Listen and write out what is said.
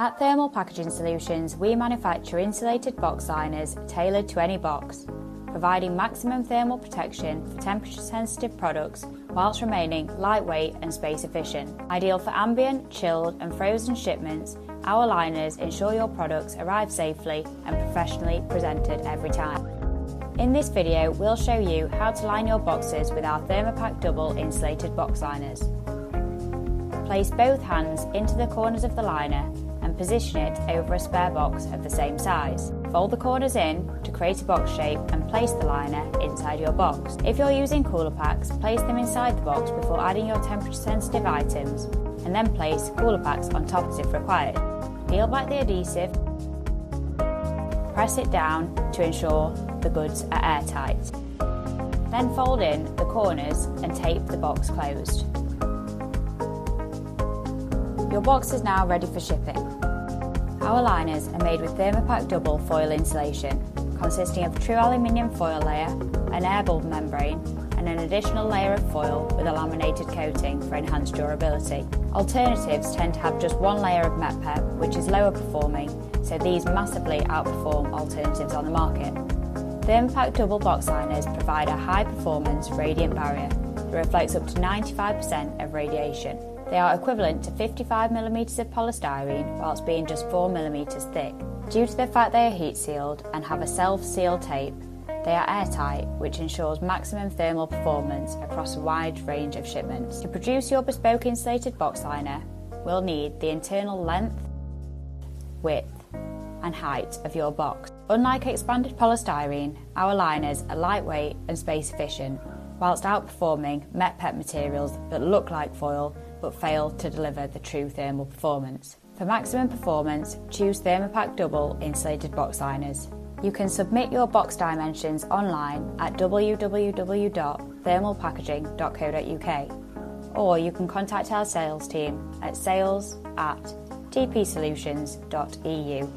At Thermal Packaging Solutions, we manufacture insulated box liners tailored to any box, providing maximum thermal protection for temperature-sensitive products whilst remaining lightweight and space-efficient. Ideal for ambient, chilled and frozen shipments, our liners ensure your products arrive safely and professionally presented every time. In this video, we'll show you how to line your boxes with our Thermapack Double Insulated Box Liners. Place both hands into the corners of the liner and position it over a spare box of the same size. Fold the corners in to create a box shape and place the liner inside your box. If you're using cooler packs, place them inside the box before adding your temperature-sensitive items, and then place cooler packs on top as if required. Peel back the adhesive, press it down to ensure the goods are airtight. Then fold in the corners and tape the box closed. Your box is now ready for shipping. Our liners are made with Thermapack Double foil insulation, consisting of a true aluminium foil layer, an air bubble membrane, and an additional layer of foil with a laminated coating for enhanced durability. Alternatives tend to have just one layer of MEPEP, which is lower performing, so these massively outperform alternatives on the market. Thermapack Double Box Liners provide a high-performance radiant barrier that reflects up to 95% of radiation. They are equivalent to 55mm of polystyrene whilst being just 4mm thick. Due to the fact they are heat sealed and have a self-seal tape, they are airtight, which ensures maximum thermal performance across a wide range of shipments. To produce your bespoke insulated box liner, we'll need the internal length, width and height of your box. Unlike expanded polystyrene, our liners are lightweight and space efficient, whilst outperforming MEPEP materials that look like foil but fail to deliver the true thermal performance. For maximum performance, choose Thermapack Double Insulated Box Liners. You can submit your box dimensions online at www.thermalpackaging.co.uk, or you can contact our sales team at sales@tpsolutions.eu.